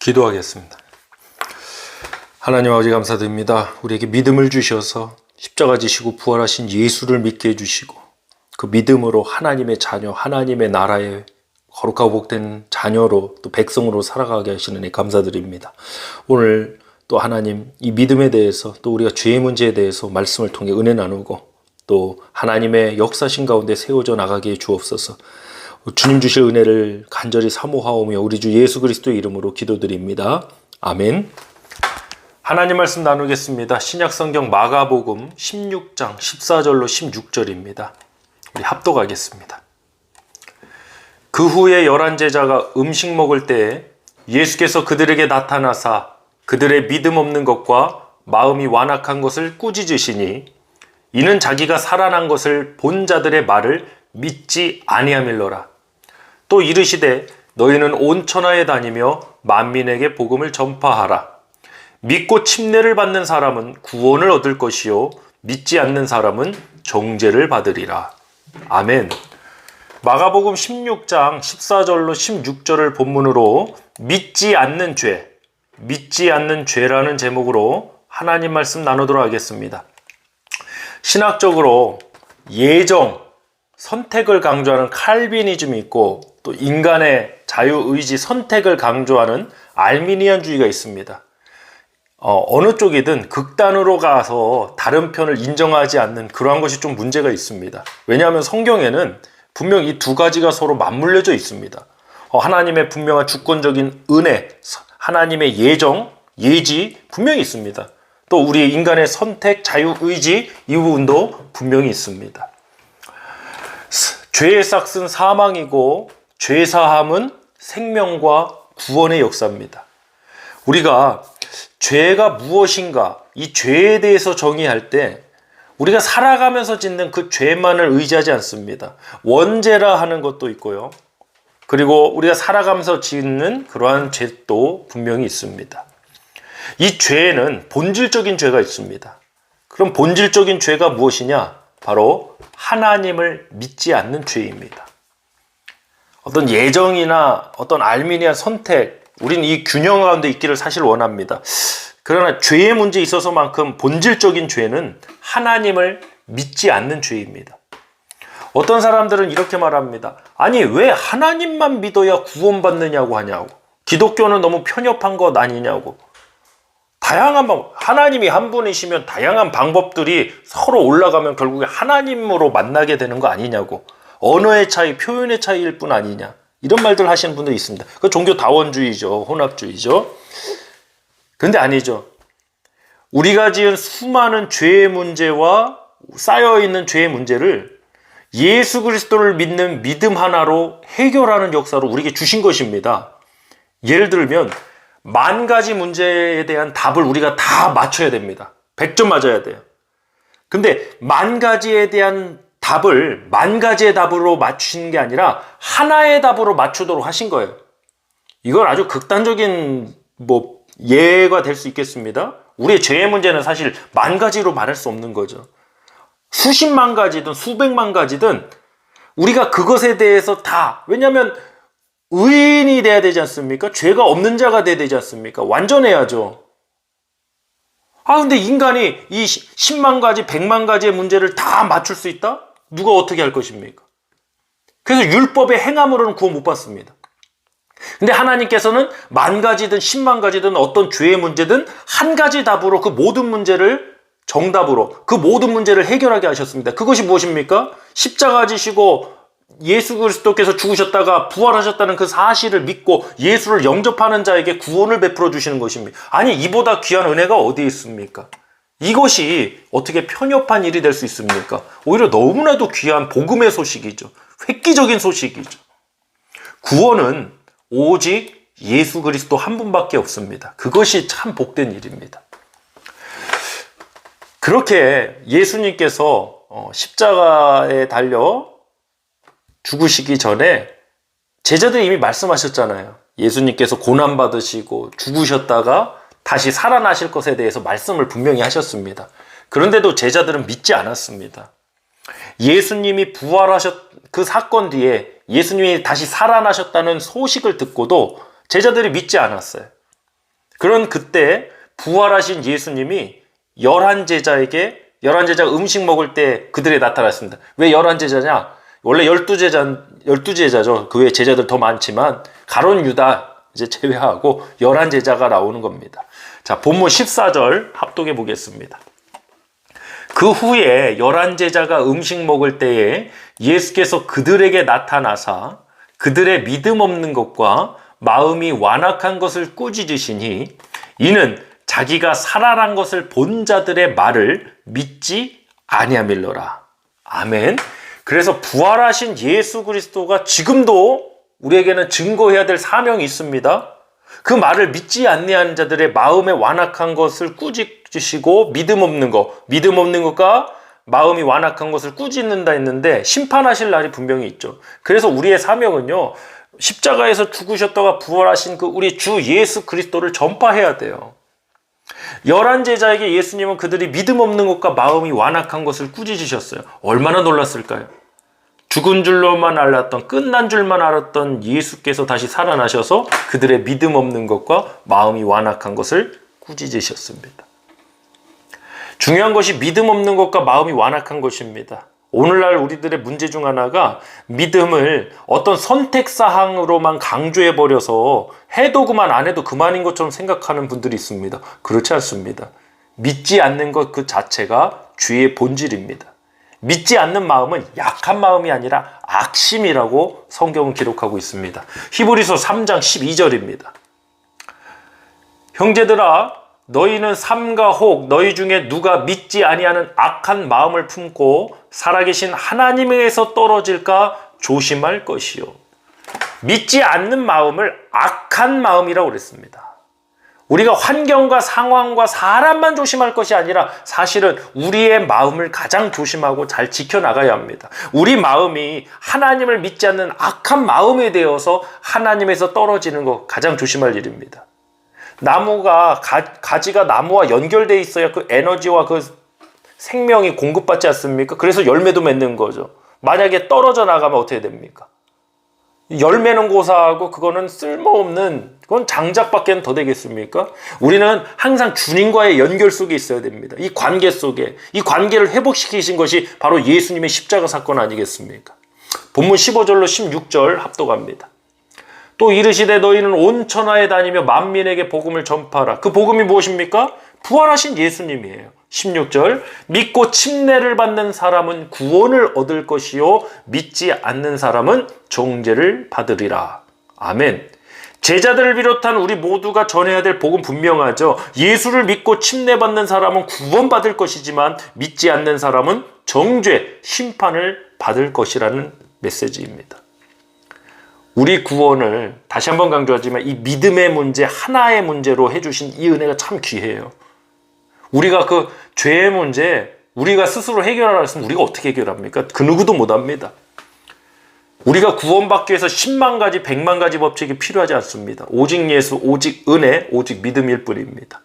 기도하겠습니다. 하나님 아버지 감사드립니다. 우리에게 믿음을 주셔서 십자가 지시고 부활하신 예수를 믿게 해주시고 그 믿음으로 하나님의 자녀, 하나님의 나라의 거룩하고 복된 자녀로 또 백성으로 살아가게 하시는 데 감사드립니다. 오늘 또 하나님 이 믿음에 대해서 또 우리가 죄의 문제에 대해서 말씀을 통해 은혜 나누고 또 하나님의 역사신 가운데 세워져 나가게 해 주옵소서. 주님 주실 은혜를 간절히 사모하오며 우리 주 예수 그리스도의 이름으로 기도드립니다. 아멘. 하나님 말씀 나누겠습니다. 신약성경 마가복음 16장 14절로 16절입니다. 우리 합독하겠습니다. 그 후에 11제자가 음식 먹을 때에 예수께서 그들에게 나타나사 그들의 믿음 없는 것과 마음이 완악한 것을 꾸짖으시니 이는 자기가 살아난 것을 본 자들의 말을 믿지 아니함일러라. 또 이르시되 너희는 온 천하에 다니며 만민에게 복음을 전파하라. 믿고 침례를 받는 사람은 구원을 얻을 것이요 믿지 않는 사람은 정죄를 받으리라. 아멘. 마가복음 16장 14절로 16절을 본문으로 믿지 않는 죄라는 제목으로 하나님 말씀 나누도록 하겠습니다. 신학적으로 예정, 선택을 강조하는 칼비니즘이 있고 또 인간의 자유의지, 선택을 강조하는 알미니안주의가 있습니다. 어느 쪽이든 극단으로 가서 다른 편을 인정하지 않는 그러한 것이 좀 문제가 있습니다. 왜냐하면 성경에는 분명 이 두 가지가 서로 맞물려져 있습니다. 하나님의 분명한 주권적인 은혜, 하나님의 예정, 예지 분명히 있습니다. 또 우리 인간의 선택, 자유의지 이 부분도 분명히 있습니다. 죄의 삭은 사망이고 죄사함은 생명과 구원의 역사입니다. 우리가 죄가 무엇인가, 이 죄에 대해서 정의할 때 우리가 살아가면서 짓는 그 죄만을 의지하지 않습니다. 원죄라 하는 것도 있고요. 그리고 우리가 살아가면서 짓는 그러한 죄도 분명히 있습니다. 이 죄에는 본질적인 죄가 있습니다. 그럼 본질적인 죄가 무엇이냐? 바로 하나님을 믿지 않는 죄입니다. 어떤 예정이나 어떤 알미니안 선택, 우리는 이 균형 가운데 있기를 사실 원합니다. 그러나 죄의 문제에 있어서만큼 본질적인 죄는 하나님을 믿지 않는 죄입니다. 어떤 사람들은 이렇게 말합니다. 아니 왜 하나님만 믿어야 구원받느냐고 하냐고. 기독교는 너무 편협한 것 아니냐고. 다양한 방법, 하나님이 한 분이시면 다양한 방법들이 서로 올라가면 결국에 하나님으로 만나게 되는 거 아니냐고. 언어의 차이, 표현의 차이일 뿐 아니냐. 이런 말들 하시는 분들이 있습니다. 그 종교 다원주의죠. 혼합주의죠. 근데 아니죠. 우리가 지은 수많은 죄의 문제와 쌓여있는 죄의 문제를 예수 그리스도를 믿는 믿음 하나로 해결하는 역사로 우리에게 주신 것입니다. 예를 들면 10,000가지 문제에 대한 답을 우리가 다 맞춰야 됩니다. 100점 맞아야 돼요. 근데 10,000가지에 대한 답을 10,000가지의 답으로 맞추신 게 아니라 하나의 답으로 맞추도록 하신 거예요. 이건 아주 극단적인 예가 될 수 있겠습니다. 우리의 죄의 문제는 사실 10,000가지로 말할 수 없는 거죠. 수십만 가지든 수백만 가지든 우리가 그것에 대해서 다, 왜냐하면 의인이 돼야 되지 않습니까? 죄가 없는 자가 돼야 되지 않습니까? 완전해야죠. 근데 인간이 이 10만 가지, 100만 가지의 문제를 다 맞출 수 있다? 누가 어떻게 할 것입니까? 그래서 율법의 행함으로는 구원 못 받습니다. 근데 하나님께서는 10,000가지든 10만 가지든 어떤 죄의 문제든 한 가지 답으로 그 모든 문제를 정답으로 그 모든 문제를 해결하게 하셨습니다. 그것이 무엇입니까? 십자가 지시고 예수 그리스도께서 죽으셨다가 부활하셨다는 그 사실을 믿고 예수를 영접하는 자에게 구원을 베풀어 주시는 것입니다. 아니 이보다 귀한 은혜가 어디에 있습니까? 이것이 어떻게 편협한 일이 될 수 있습니까? 오히려 너무나도 귀한 복음의 소식이죠. 획기적인 소식이죠. 구원은 오직 예수 그리스도 한 분밖에 없습니다. 그것이 참 복된 일입니다. 그렇게 예수님께서 십자가에 달려 죽으시기 전에 제자들이 이미 말씀하셨잖아요. 예수님께서 고난받으시고 죽으셨다가 다시 살아나실 것에 대해서 말씀을 분명히 하셨습니다. 그런데도 제자들은 믿지 않았습니다. 예수님이 그 사건 뒤에 예수님이 다시 살아나셨다는 소식을 듣고도 제자들이 믿지 않았어요. 그런 그때 부활하신 예수님이 11제자가 음식 먹을 때 그들에 나타났습니다. 왜 11제자냐? 원래 12제자죠. 그 외에 제자들 더 많지만 가룟 유다 이제 제외하고 11제자가 나오는 겁니다. 자, 본문 14절 합독해 보겠습니다. 그 후에 11제자가 음식 먹을 때에 예수께서 그들에게 나타나사 그들의 믿음 없는 것과 마음이 완악한 것을 꾸짖으시니 이는 자기가 살아난 것을 본 자들의 말을 믿지 아니함일러라. 아멘. 그래서 부활하신 예수 그리스도가 지금도 우리에게는 증거해야 될 사명이 있습니다. 그 말을 믿지 않는 자들의 마음에 완악한 것을 꾸짖으시고 믿음 없는 것과 마음이 완악한 것을 꾸짖는다 했는데 심판하실 날이 분명히 있죠. 그래서 우리의 사명은요, 십자가에서 죽으셨다가 부활하신 그 우리 주 예수 그리스도를 전파해야 돼요. 11제자에게 예수님은 그들이 믿음 없는 것과 마음이 완악한 것을 꾸짖으셨어요. 얼마나 놀랐을까요? 죽은 줄로만 알았던, 끝난 줄만 알았던 예수께서 다시 살아나셔서 그들의 믿음 없는 것과 마음이 완악한 것을 꾸짖으셨습니다. 중요한 것이 믿음 없는 것과 마음이 완악한 것입니다. 오늘날 우리들의 문제 중 하나가 믿음을 어떤 선택사항으로만 강조해버려서 해도 그만 안 해도 그만인 것처럼 생각하는 분들이 있습니다. 그렇지 않습니다. 믿지 않는 것 그 자체가 죄의 본질입니다. 믿지 않는 마음은 약한 마음이 아니라 악심이라고 성경은 기록하고 있습니다. 히브리서 3장 12절입니다. 형제들아, 너희는 삼가 혹 너희 중에 누가 믿지 아니하는 악한 마음을 품고 살아계신 하나님에게서 떨어질까 조심할 것이요. 믿지 않는 마음을 악한 마음이라고 그랬습니다. 우리가 환경과 상황과 사람만 조심할 것이 아니라 사실은 우리의 마음을 가장 조심하고 잘 지켜나가야 합니다. 우리 마음이 하나님을 믿지 않는 악한 마음에 대해서 하나님에서 떨어지는 거 가장 조심할 일입니다. 나무가 가지가 나무와 연결되어 있어야 그 에너지와 그 생명이 공급받지 않습니까? 그래서 열매도 맺는 거죠. 만약에 떨어져 나가면 어떻게 됩니까? 열매는 고사하고 그거는 쓸모없는, 그건 장작밖에 더 되겠습니까? 우리는 항상 주님과의 연결 속에 있어야 됩니다. 이 관계 속에, 이 관계를 회복시키신 것이 바로 예수님의 십자가 사건 아니겠습니까? 본문 15절로 16절 합독합니다. 또 이르시되 너희는 온 천하에 다니며 만민에게 복음을 전파하라. 그 복음이 무엇입니까? 부활하신 예수님이에요. 16절 믿고 침례를 받는 사람은 구원을 얻을 것이요 믿지 않는 사람은 정죄를 받으리라. 아멘. 제자들을 비롯한 우리 모두가 전해야 될 복음 분명하죠. 예수를 믿고 침례받는 사람은 구원받을 것이지만 믿지 않는 사람은 정죄, 심판을 받을 것이라는 메시지입니다. 우리 구원을 다시 한번 강조하지만 이 믿음의 문제 하나의 문제로 해주신 이 은혜가 참 귀해요. 우리가 그 죄의 문제 우리가 스스로 해결하라 했으면 우리가 어떻게 해결합니까? 그 누구도 못합니다. 우리가 구원받기 위해서 10만 가지 100만 가지 법칙이 필요하지 않습니다. 오직 예수, 오직 은혜, 오직 믿음일 뿐입니다.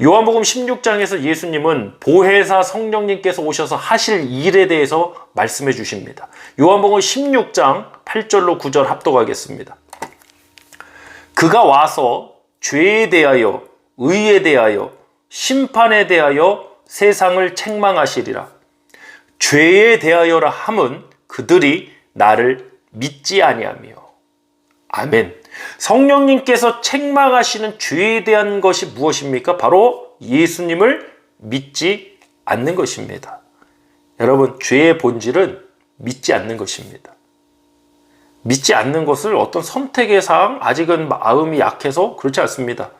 요한복음 16장에서 예수님은 보혜사 성령님께서 오셔서 하실 일에 대해서 말씀해 주십니다. 요한복음 16장 8절로 9절 합독하겠습니다. 그가 와서 죄에 대하여, 의에 대하여, 심판에 대하여 세상을 책망하시리라. 죄에 대하여라 함은 그들이 나를 믿지 아니하며. 아멘. 성령님께서 책망하시는 죄에 대한 것이 무엇입니까? 바로 예수님을 믿지 않는 것입니다. 여러분, 죄의 본질은 믿지 않는 것입니다. 믿지 않는 것을 어떤 선택의 사항, 아직은 마음이 약해서 그렇지 않습니다.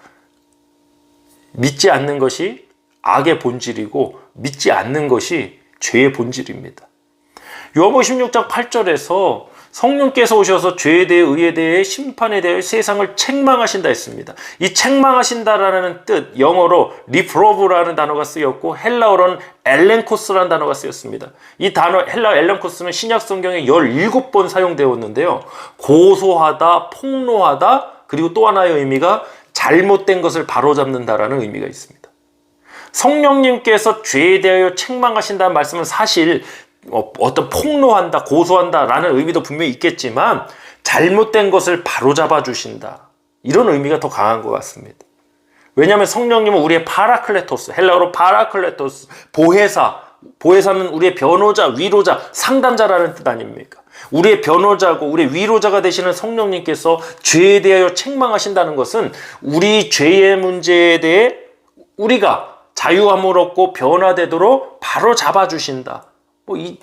믿지 않는 것이 악의 본질이고 믿지 않는 것이 죄의 본질입니다. 요한복음 16장 8절에서 성령께서 오셔서 죄에 대해, 의에 대해, 심판에 대해 세상을 책망하신다 했습니다. 이 책망하신다라는 뜻, 영어로 리프로브라는 단어가 쓰였고 헬라어로는 엘렌코스라는 단어가 쓰였습니다. 이 단어 헬라어 엘렌코스는 신약 성경에 17번 사용되었는데요. 고소하다, 폭로하다, 그리고 또 하나의 의미가 잘못된 것을 바로잡는다라는 의미가 있습니다. 성령님께서 죄에 대하여 책망하신다는 말씀은 사실 어떤 폭로한다, 고소한다라는 의미도 분명히 있겠지만 잘못된 것을 바로잡아 주신다, 이런 의미가 더 강한 것 같습니다. 왜냐하면 성령님은 우리의 파라클레토스, 헬라어로 파라클레토스, 보혜사는 우리의 변호자, 위로자, 상담자라는 뜻 아닙니까? 우리의 변호자고 우리의 위로자가 되시는 성령님께서 죄에 대하여 책망하신다는 것은 우리 죄의 문제에 대해 우리가 자유함을 얻고 변화되도록 바로 잡아주신다.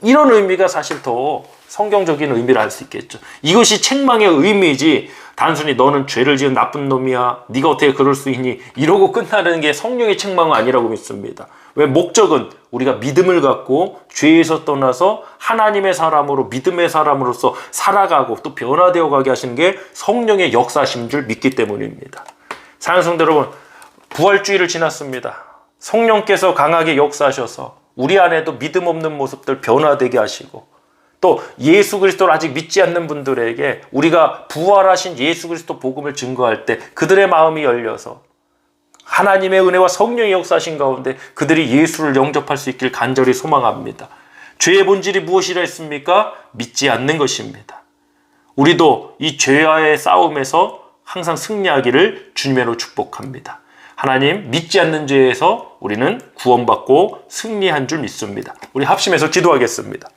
이런 의미가 사실 더 성경적인 의미를 알 수 있겠죠. 이것이 책망의 의미이지 단순히 너는 죄를 지은 나쁜 놈이야, 네가 어떻게 그럴 수 있니, 이러고 끝나는 게 성령의 책망은 아니라고 믿습니다. 왜? 목적은 우리가 믿음을 갖고 죄에서 떠나서 하나님의 사람으로, 믿음의 사람으로서 살아가고 또 변화되어 가게 하시는 게 성령의 역사신 줄 믿기 때문입니다. 사랑하는 성도 여러분, 부활주의를 지났습니다. 성령께서 강하게 역사하셔서 우리 안에도 믿음 없는 모습들 변화되게 하시고, 또 예수 그리스도를 아직 믿지 않는 분들에게 우리가 부활하신 예수 그리스도 복음을 증거할 때 그들의 마음이 열려서 하나님의 은혜와 성령의 역사하신 가운데 그들이 예수를 영접할 수 있길 간절히 소망합니다. 죄의 본질이 무엇이라 했습니까? 믿지 않는 것입니다. 우리도 이 죄와의 싸움에서 항상 승리하기를 주님으로 축복합니다. 하나님, 믿지 않는 죄에서 우리는 구원받고 승리한 줄 믿습니다. 우리 합심해서 기도하겠습니다.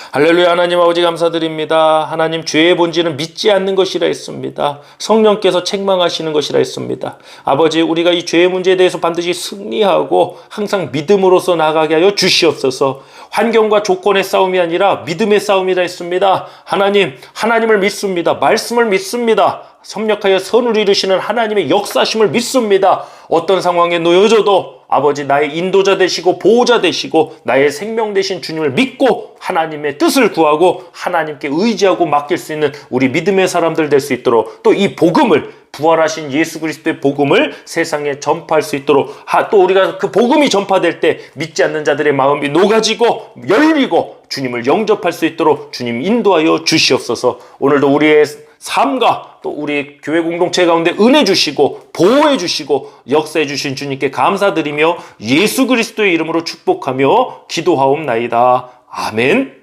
할렐루야. 하나님 아버지 감사드립니다. 하나님, 죄의 본질은 믿지 않는 것이라 했습니다. 성령께서 책망하시는 것이라 했습니다. 아버지, 우리가 이 죄의 문제에 대해서 반드시 승리하고 항상 믿음으로서 나가게 하여 주시옵소서. 환경과 조건의 싸움이 아니라 믿음의 싸움이라 했습니다. 하나님, 하나님을 믿습니다. 말씀을 믿습니다. 섭력하여 선을 이루시는 하나님의 역사심을 믿습니다. 어떤 상황에 놓여져도 아버지, 나의 인도자 되시고 보호자 되시고 나의 생명 되신 주님을 믿고 하나님의 뜻을 구하고 하나님께 의지하고 맡길 수 있는 우리 믿음의 사람들 될 수 있도록, 또 이 복음을, 부활하신 예수 그리스도의 복음을 세상에 전파할 수 있도록, 또 우리가 그 복음이 전파될 때 믿지 않는 자들의 마음이 녹아지고 열리고 주님을 영접할 수 있도록 주님 인도하여 주시옵소서. 오늘도 우리의 삶과 또 우리 교회 공동체 가운데 은혜 주시고 보호해 주시고 역사해 주신 주님께 감사드리며 예수 그리스도의 이름으로 축복하며 기도하옵나이다. 아멘.